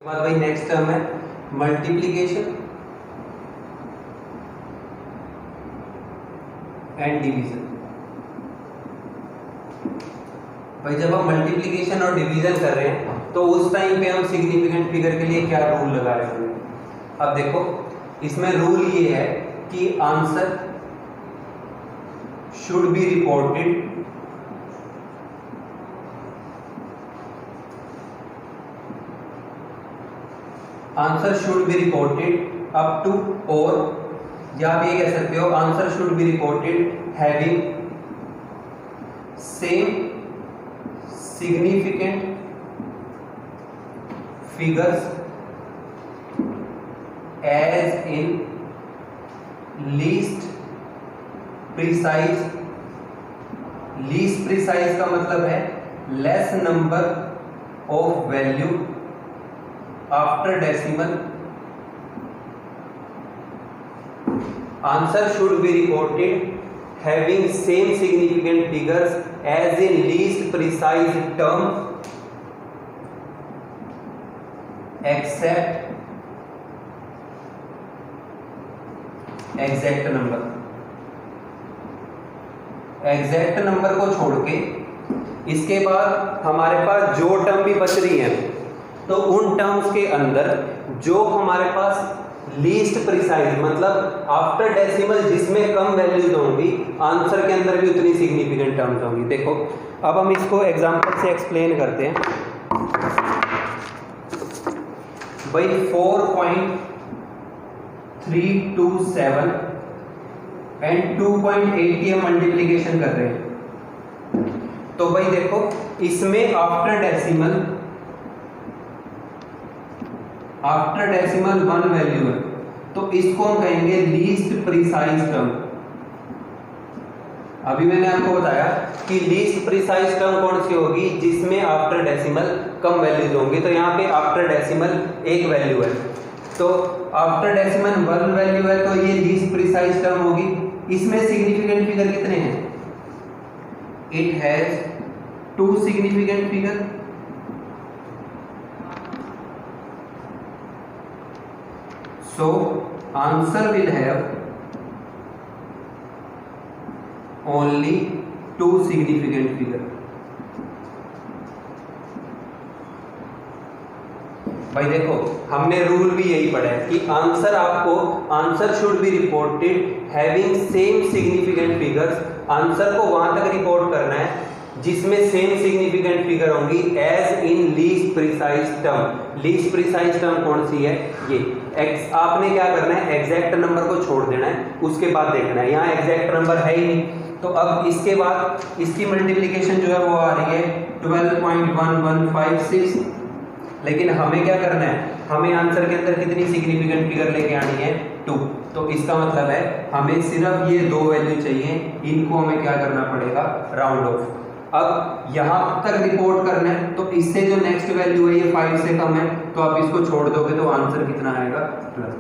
बाद भाई next term है मल्टीप्लिकेशन एंड डिवीजन। भाई जब हम मल्टीप्लिकेशन और डिवीजन कर रहे हैं तो उस टाइम पे हम सिग्निफिकेंट फिगर के लिए क्या रूल लगा रहे हैं। अब देखो इसमें रूल ये है कि answer should be reported up to, और या आप ये कह सकते हो answer should be reported having same significant figures as in least precise का मतलब है less number of value after decimal. Answer should be reported having same significant figures as in least precise term except exact number। Exact number को छोड़ के इसके बाद हमारे पास जो टर्म भी बच रही है तो उन टर्म्स के अंदर जो हमारे पास लीस्ट प्रिसाइज मतलब आफ्टर डेसिमल जिसमें कम वैल्यूज होंगी आंसर के अंदर भी उतनी सिग्निफिकेंट टर्म्स होंगी। देखो अब हम इसको एग्जांपल से एक्सप्लेन करते हैं। भाई 4.327 एंड 2.8 की हम मल्टीप्लीकेशन कर रहे हैं। तो भाई देखो इसमें आफ्टर डेसिमल वन वैल्यू है तो इसको हम कहेंगे लीस्ट प्रिसाइज टर्म। अभी मैंने आपको बताया कि लीस्ट प्रिसाइज टर्म कौन सी होगी जिसमें आफ्टर डेसिमल कम वैल्यूज होंगी। तो यहाँ पे आफ्टर डेसिमल एक वैल्यू है तो आफ्टर डेसिमल वन वैल्यू है तो ये लीस्ट प्रिसाइज टर्म होगी। इसमें सिग्निफिकेंट फिगर कितने हैं? It has 2 significant figure. So answer will have only 2 significant figure। भाई देखो हमने रूल भी यही पढ़ा है कि answer should be reported having same significant figures. Answer को वहां तक रिपोर्ट करना है जिसमें सेम सिग्निफिकेंट फिगर होंगी as in least precise term. Least precise term कौन सी है? ये आपने क्या करना है एग्जैक्ट नंबर को छोड़ देना है उसके बाद देखना है। यहाँ एग्जैक्ट नंबर है ही नहीं तो अब इसके बाद इसकी मल्टीप्लिकेशन जो है वो आ रही है 12.1156। लेकिन हमें क्या करना है, हमें आंसर के अंदर कितनी सिग्निफिकेंट फिगर लेके आनी है? 2। तो इसका मतलब है हमें सिर्फ ये 2 वैल्यू चाहिए, इनको हमें क्या करना पड़ेगा? Round of. अब यहां तक रिपोर्ट करना है तो इससे जो नेक्स्ट वैल्यू है ये 5 से कम है तो आप इसको छोड़ दोगे तो आंसर कितना आएगा? प्लस।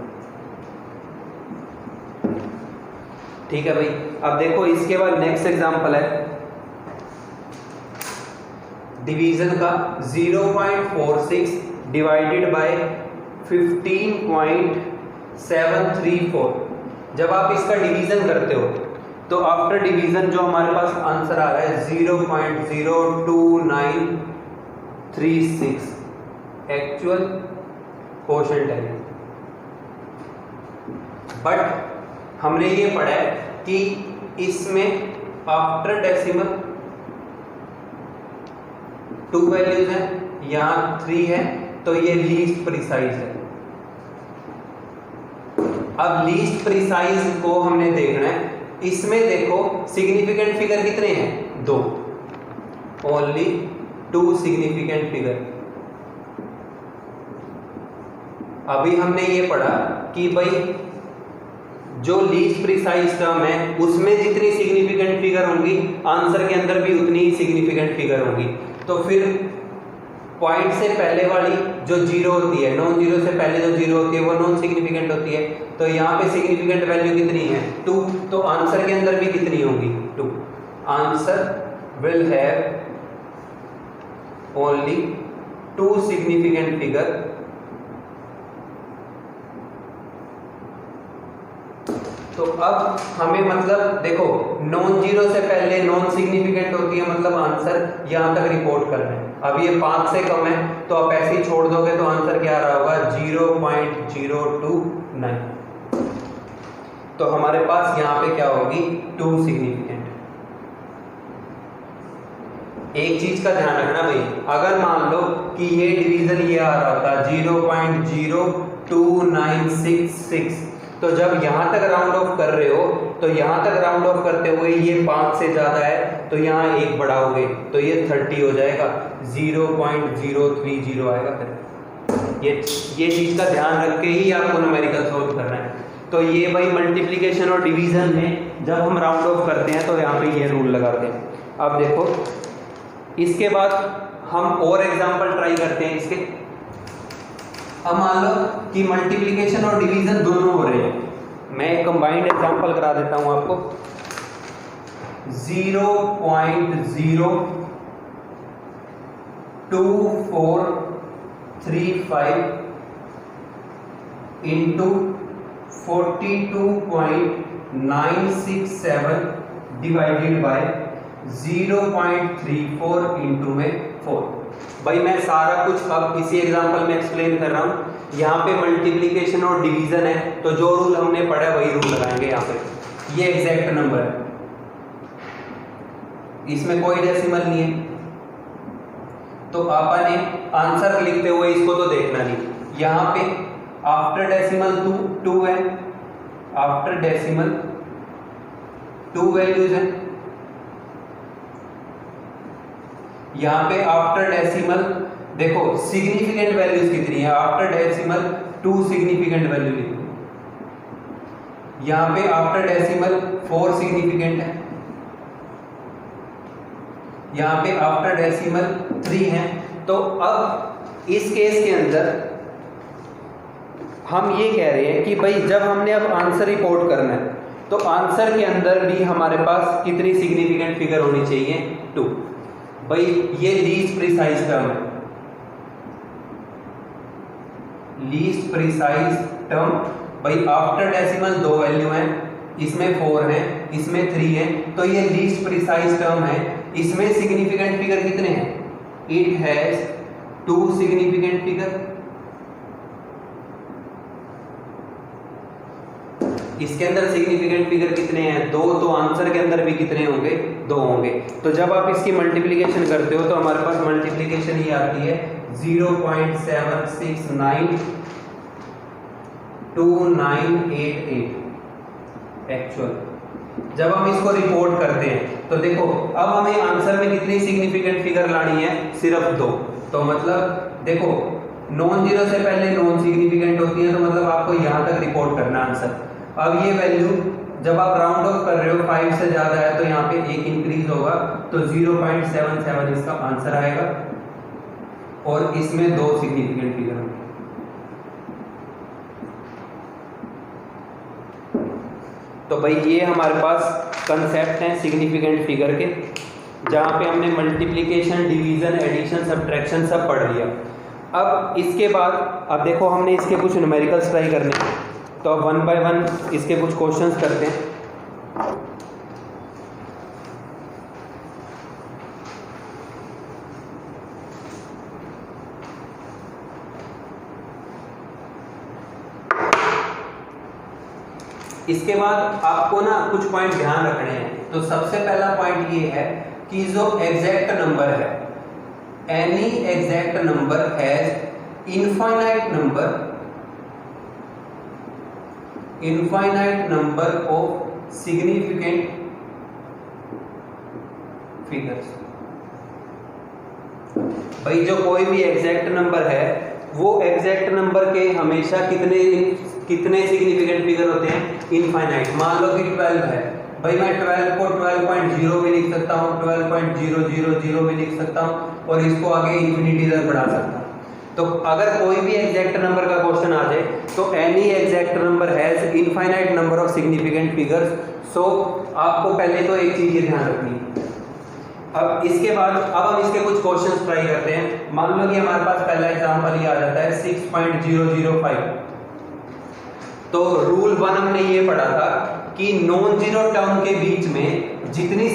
ठीक है भाई। अब देखो इसके बाद नेक्स्ट एग्जांपल है डिवीजन का 0.46 डिवाइडेड बाय 15.734। जब आप इसका डिवीजन करते हो तो आफ्टर डिवीजन जो हमारे पास आंसर आ रहा है 0.02936 एक्चुअल कोशेंट है। बट हमने ये पढ़ा है कि इसमें आफ्टर डेसिमल 2 वैल्यूज हैं, यहाँ 3 है तो ये लीस्ट प्रिसाइज है। अब लीस्ट प्रिसाइज को हमने देखना है। इसमें देखो सिग्निफिकेंट फिगर कितने हैं? 2। Only 2 significant figure. अभी हमने ये पढ़ा कि भाई जो लीस्ट प्रिसाइज टर्म है उसमें जितनी सिग्निफिकेंट फिगर होंगी आंसर के अंदर भी उतनी ही सिग्निफिकेंट फिगर होंगी। तो फिर पॉइंट से पहले वाली जो 0 होती है, नॉन जीरो से पहले जो 0 होती है वो नॉन सिग्निफिकेंट होती है। तो यहाँ पे सिग्निफिकेंट वैल्यू कितनी है? 2। तो आंसर के अंदर भी कितनी होंगी? 2। Answer will have only 2 significant figure तो अब हमें मतलब देखो नॉन जीरो से पहले नॉन सिग्निफिकेंट होती है, मतलब आंसर यहाँ तक रिपोर्ट करना है। अब ये 5 से कम है तो आप ऐसे ही छोड़ दोगे तो आंसर क्या आ रहा होगा 0.029। तो हमारे पास यहाँ पे क्या होगी 2 सिग्निफिकेंट। एक चीज का ध्यान रखना भाई, अगर मान लो कि ये डिवीजन ये आ रहा था 0.02966, तो जब यहां तक राउंड ऑफ कर रहे हो तो यहां तक राउंड ऑफ करते हुए ये 5 से ज्यादा है तो यहाँ एक बढ़ाओगे तो ये 30 हो जाएगा, 0.030 आएगा। फिर ये चीज का ध्यान रख के ही आपको न्यूमेरिकल सॉल्व करना है। तो ये भाई मल्टीप्लिकेशन और डिवीजन में जब हम राउंड ऑफ करते हैं तो यहाँ पे ये रूल लगाते हैं। अब देखो इसके बाद हम और एग्जांपल ट्राई करते हैं इसके। अब मान लो कि मल्टीप्लिकेशन और डिवीजन दोनों हो रहे हैं, मैं एक कंबाइंड एग्जांपल करा देता हूं आपको। 0.02435 इंटू 42.967 डिवाइडेड बाय 0.34 इंटू में 4। भाई मैं सारा कुछ अब इसी एग्जांपल में एक्सप्लेन कर रहा हूं। यहाँ पे मल्टीप्लिकेशन और डिवीजन है तो जो रूल हमने पढ़ा है वही रूल लगाएंगे यहाँ पे। ये एग्जैक्ट नंबर है, इसमें कोई डेसिमल नहीं है, तो आपने आंसर लिखते हुए इसको तो देखना नहीं। यहाँ पे आफ्टर डेसिमल 2 है, आफ्टर डेसिमल 2 वैल्यूज है। यहाँ पे आफ्टर डेसिमल देखो सिग्निफिकेंट वैल्यूज कितनी है, आफ्टर डेसिमल 2 सिग्निफिकेंट वैल्यू लिखो। यहाँ पे आफ्टर डेसिमल 4 सिग्निफिकेंट है, यहाँ पे आफ्टर डेसिमल 3 है। तो अब इस केस के अंदर हम ये कह रहे हैं कि भाई जब हमने अब आंसर रिपोर्ट करना है तो आंसर के अंदर भी हमारे पास कितनी सिग्निफिकेंट फिगर होनी चाहिए 2। भाई ये लीस्ट प्रिसाइज टर्म है, लीस्ट प्रिसाइज टर्म। भाई आफ्टर डेसिमल 2 वैल्यू है, इसमें 4 है, इसमें 3 है, तो ये लीस्ट प्रिसाइज टर्म है। इसमें सिग्निफिकेंट फिगर कितने हैं, इट हैज 2 सिग्निफिकेंट फिगर। इसके अंदर सिग्निफिकेंट फिगर कितने हैं 2, तो आंसर के अंदर भी कितने होंगे 2 होंगे। तो जब आप इसकी मल्टीप्लिकेशन करते हो तो हमारे पास मल्टीप्लिकेशन ही आती है 0.7692988 एक्चुअल। जब हम इसको रिपोर्ट करते हैं तो देखो अब हमें आंसर में कितनी सिग्निफिकेंट फिगर लानी है, सिर्फ 2। तो मतलब देखो नॉन जीरो से पहले नॉन सिग्निफिकेंट होती है, तो मतलब आपको यहां तक रिपोर्ट करना आंसर। अब ये वैल्यू जब आप राउंड ऑफ कर रहे हो 5 से ज्यादा है तो यहाँ पे 1 इंक्रीज होगा, तो 0.77 इसका आंसर आएगा और इसमें 2 सिग्निफिकेंट फिगर होंगे। तो भाई ये हमारे पास कंसेप्ट हैं सिग्निफिकेंट फिगर के, जहाँ पे हमने मल्टीप्लिकेशन, डिवीजन, एडिशन, सब्ट्रैक्शन सब पढ़ लिया। अब इसके बाद अब देखो हमने इसके कुछ न्यूमेरिकल्स ट्राई करने, तो अब 1 बाय 1 इसके कुछ क्वेश्चंस करते हैं। इसके बाद आपको ना कुछ पॉइंट ध्यान रखने हैं। तो सबसे पहला पॉइंट ये है कि जो एग्जैक्ट नंबर है, any exact number has infinite number of significant figures. भाई जो कोई भी एग्जैक्ट नंबर है वो एग्जैक्ट नंबर के हमेशा कितने सिग्निफिकेंट फिगर होते हैं, इनफाइनाइट। मान लो कि 12 है, भाई मैं 12 को 12.0 भी लिख सकता हूँ, 12.000 भी लिख सकता हूँ और इसको आगे इंफिनिटी तक बढ़ा सकता हूँ। तो अगर कोई भी एग्जैक्ट नंबर का क्वेश्चन आ जाए तो any exact number has infinite number of significant figures. So आपको पहले तो एक चीज ये ध्यान रखनी है। अब इसके बाद अब हम इसके कुछ क्वेश्चंस ट्राई करते हैं। मान लो कि हमारे पास पहला एग्जांपल ये आ जाता है 6.005। तो रूल 1 हमने ये पढ़ा था कि नॉन जीरो टर्म के बीच में जितनी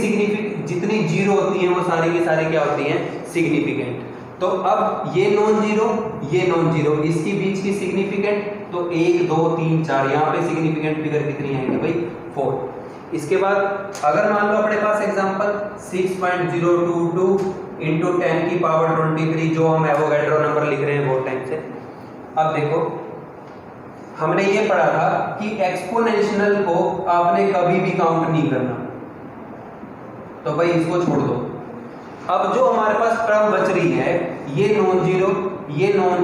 जीरो होती हैं वो सारी की सारी क्या होती हैं, सिग्निफिकेंट। तो अब ये नॉन जीरो, इसकी बीच की सिग्निफिकेंट, तो 1 2 3 4, यहाँ पे सिग्निफिकेंट फिगर कितनी आएंगी भाई, 4। इसके बाद अगर मान लो अपने पास एग्जांपल 6.022 इंटू 10 की पावर 23, जो हम एवोगैड्रो नंबर लिख रहे हैं वो टाइम से। अब देखो हमने ये पढ़ा था कि एक्सपोनेंशियल को आपने कभी भी काउंट नहीं करना, तो भाई इसको छोड़ दो। अब जो हमारे पास टर्म बच रही है, ये नॉन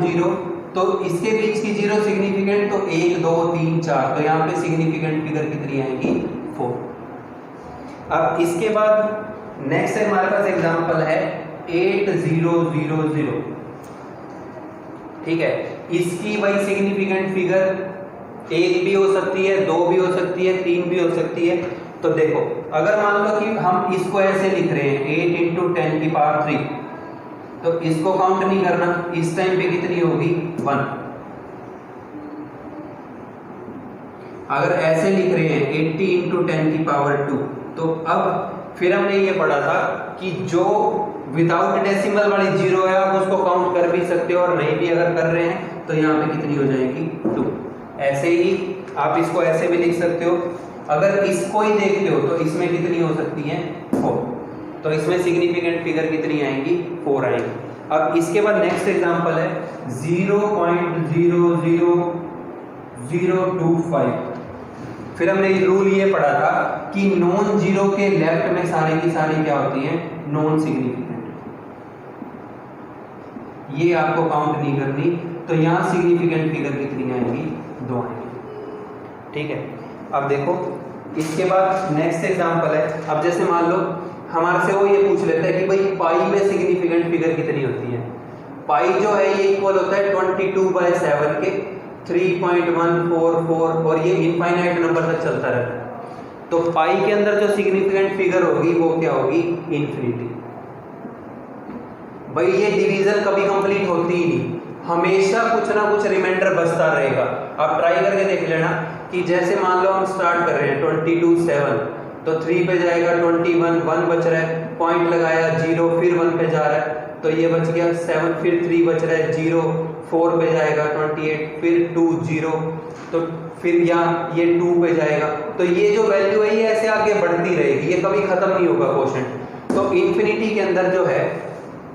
जीरो, तो इसके बीच की जीरो सिग्निफिकेंट, तो 1 2 3 4, तो यहाँ पे सिग्निफिकेंट फिगर कितनी आएगी, 4। अब इसके बाद नेक्स्ट हमारे पास एग्जांपल है 8000, ठीक है। इसकी भाई सिग्निफिकेंट फिगर 1 भी हो सकती है, 2 भी हो सकती है, 3 भी हो सकती है। तो देखो अगर मान लो कि हम इसको ऐसे लिख रहे हैं 8 इंटू 10 की पावर 3, तो इसको काउंट नहीं करना, इस टाइम पे कितनी होगी, 1। अगर ऐसे लिख रहे हैं 80 इंटू 10 की पावर 2, तो अब फिर हमने ये पढ़ा था कि जो विदाउट डेसिमल वाली जीरो है आप उसको काउंट कर भी सकते हो, और नहीं भी अगर कर रहे हैं तो यहाँ पे कितनी हो जाएगी, 2। ऐसे ही आप इसको ऐसे भी लिख सकते हो। अगर इसको ही देखते हो तो इसमें कितनी हो सकती है, 4, तो इसमें सिग्निफिकेंट फिगर कितनी आएंगी, 4 आएंगी। अब इसके बाद नेक्स्ट एग्जांपल है 0.00025। फिर हमने रूल ये पढ़ा था कि नॉन जीरो के लेफ्ट में सारी की सारी क्या होती हैं, नॉन सिग्निफिकेंट। ये आपको काउंट नहीं करनी, तो यहाँ सिग्निफिकेंट फिगर कितनी आएंगी, 2 आएंगी, ठीक है। अब देखो इसके बाद नेक्स्ट एग्जांपल है। अब जैसे मान लो हमारे से वो ये पूछ लेता है कि भाई पाई में सिग्निफिकेंट फिगर कितनी होती है। पाई जो है ये इक्वल होता है 22/7 के 3.144, और ये इनफाइनाइट नंबर तक चलता रहता है। तो पाई के अंदर जो सिग्निफिकेंट फिगर होगी वो क्या होगी, इन्फिनिटी। भाई ये डिवीजन कभी कंप्लीट होती ही नहीं, हमेशा कुछ ना कुछ रिमाइंडर बचता रहेगा। आप ट्राई करके देख लेना कि जैसे मान लो हम स्टार्ट कर रहे हैं 22/7, तो 3 पे जाएगा 21, 1 बच रहा है, पॉइंट लगाया 0, फिर 1 पे जा रहा है, तो ये बच गया 7, फिर 3 बच रहा है 0, 4 पे जाएगा 28, फिर 2 0, तो फिर यहाँ ये 2 पे जाएगा। तो ये जो वैल्यू है ये ऐसे आगे बढ़ती रहेगी, ये कभी खत्म नहीं होगा क्वोशंट। तो इन्फिनिटी के अंदर जो है,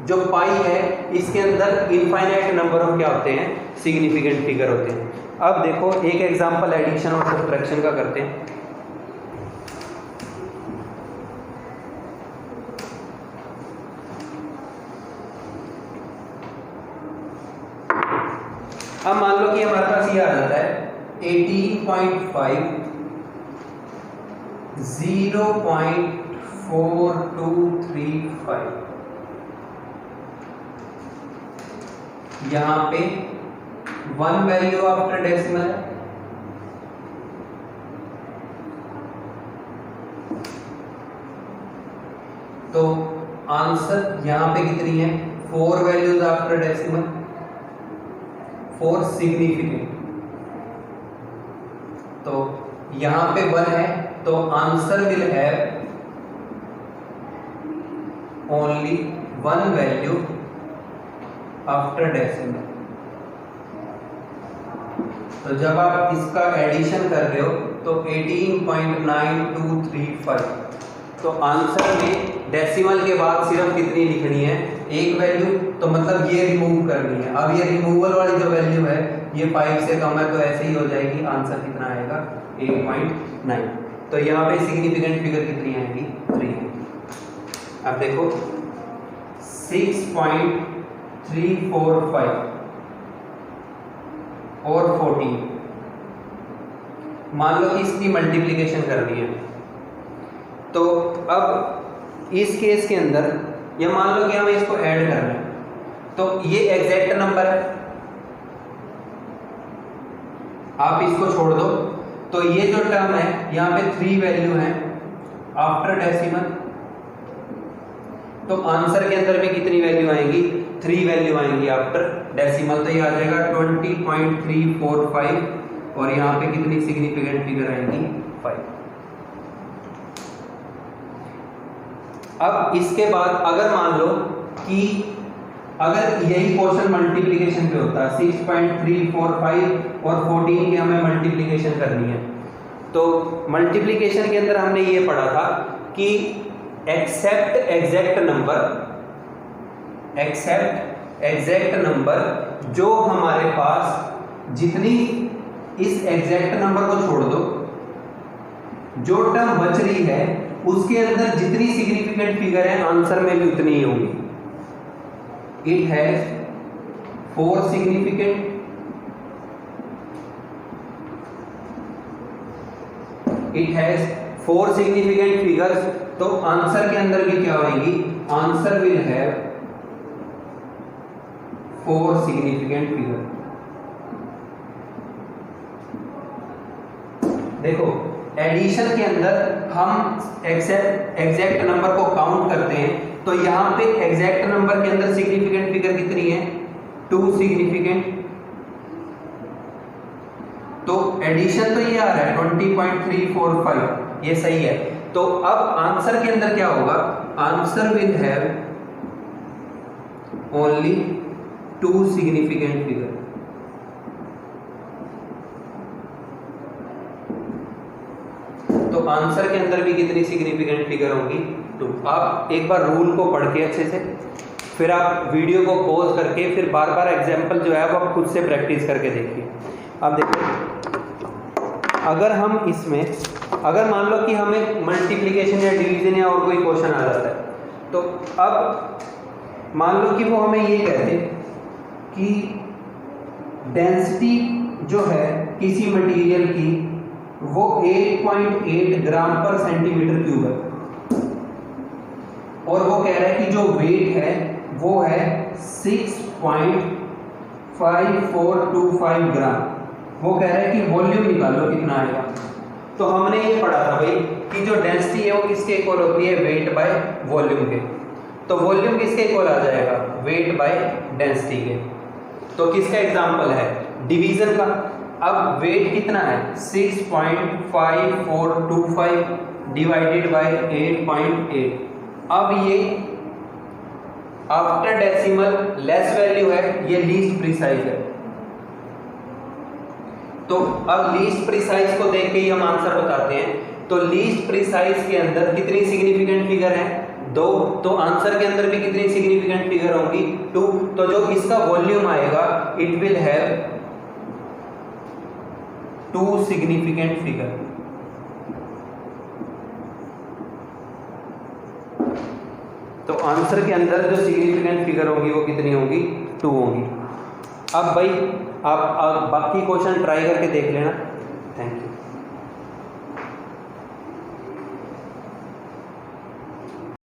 जो पाई है, इसके अंदर इनफाइनाइट नंबर ऑफ क्या होते हैं, सिग्निफिकेंट फिगर होते हैं। अब देखो एक एग्जांपल एडिशन और सब्ट्रैक्शन का करते हैं। अब मान लो कि हमारे पास ये आ जाता है 18.5 0.4235, यहां पे 1 वैल्यू आफ्टर डेसिमल है, तो आंसर यहां पे कितनी है, 4 वैल्यूज आफ्टर डेसिमल, 4 सिग्निफिकेंट। तो यहां पे 1 है, तो answer will have only 1 value after decimal. तो जब आप इसका एडिशन कर रहे हो तो 18.9235, तो आंसर में डेसिमल के बाद सिर्फ कितनी लिखनी है, 1 वैल्यू, तो मतलब ये रिमूव करनी है। अब ये रिमूवल वाली जो वैल्यू है ये 5 से कम है, तो ऐसे ही हो जाएगी, आंसर कितना आएगा, 8.9। तो यहाँ पे सिग्निफिकेंट फिगर कितनी आएगी, 3। अब देखो 6.345 और 14, मान लो कि इसकी मल्टीप्लिकेशन करनी है। तो अब इस केस के अंदर या मान लो कि हमें इसको ऐड करना है, तो ये एग्जैक्ट नंबर है, आप इसको छोड़ दो, तो ये जो टर्म है यहाँ पे 3 वैल्यू है आफ्टर डेसिमल, तो आंसर के अंदर में कितनी वैल्यू आएंगी, 3 वैल्यू आएंगी आफ्टर डेसिमल। तो ये आ जाएगा 20.345, और यहाँ पे कितनी सिग्निफिकेंट फिगर आएंगी, 5। अब इसके बाद अगर मान लो कि अगर यही क्वेश्चन मल्टीप्लिकेशन पे होता है 6.345 और 14 की हमें मल्टीप्लिकेशन करनी है, तो मल्टीप्लिकेशन के अंदर हमने ये पढ़ा था कि एक्सेप्ट एग्जैक्ट नंबर जो हमारे पास जितनी, इस एग्जैक्ट नंबर को छोड़ दो, जो टर्म बच रही है उसके अंदर जितनी सिग्निफिकेंट फिगर है आंसर में भी उतनी ही होंगी। इट हैज 4 सिग्निफिकेंट फिगर्स, तो आंसर के अंदर भी क्या होगी, answer will have 4 significant figure. देखो एडिशन के अंदर हम एग्जैक्ट नंबर को काउंट करते हैं, तो यहां पे एग्जैक्ट नंबर के अंदर सिग्निफिकेंट फिगर कितनी है, 2 सिग्निफिकेंट। तो एडिशन तो ये आ रहा है 20.345, ये सही है। तो अब आंसर के अंदर क्या होगा, answer will have only 2 significant figure. तो आंसर के अंदर भी कितनी सिग्निफिकेंट फिगर होंगी, 2। आप एक बार रूल को पढ़ के अच्छे से, फिर आप वीडियो को पॉज करके फिर बार बार एग्जाम्पल जो है वो आप खुद से प्रैक्टिस करके देखिए। अब देखो अगर हम इसमें, अगर मान लो कि हमें मल्टीप्लिकेशन या डिवीजन या और कोई क्वेश्चन आ जाता है, तो अब मान लो कि वो हमें ये कहते कि डेंसिटी जो है किसी मटेरियल की वो 8.8 ग्राम पर सेंटीमीटर क्यूब है, और वो कह रहा है कि जो वेट है वो है 6.5425 ग्राम। वो कह रहा है कि वॉल्यूम निकालो कितना आएगा। तो हमने ये पढ़ा था भाई कि जो डेंसिटी है वो किसके इक्वल होती है, वेट बाय वॉल्यूम के। तो वॉल्यूम किसके इक्वल आ जाएगा, वेट बाय डेंसिटी के। तो किसका एग्जांपल है, डिवीजन का। अब वेट कितना है 6.5425 डिवाइडेड बाय 8.8। अब ये आफ्टर डेसिमल लेस वैल्यू है, ये लीस्ट प्रिसाइज है। तो अब लीस्ट प्रिसाइज को देख के ही हम आंसर बताते हैं। तो लीस्ट प्रिसाइज के अंदर कितनी सिग्निफिकेंट फिगर है, 2। तो आंसर के अंदर भी कितनी सिग्निफिकेंट फिगर होंगी, 2। तो जो इसका वॉल्यूम आएगा it will have 2 significant figure. तो आंसर के अंदर जो सिग्निफिकेंट फिगर होगी वो कितनी होगी, 2 होगी। अब भाई आप बाकी क्वेश्चन ट्राई करके देख लेना। Thank you.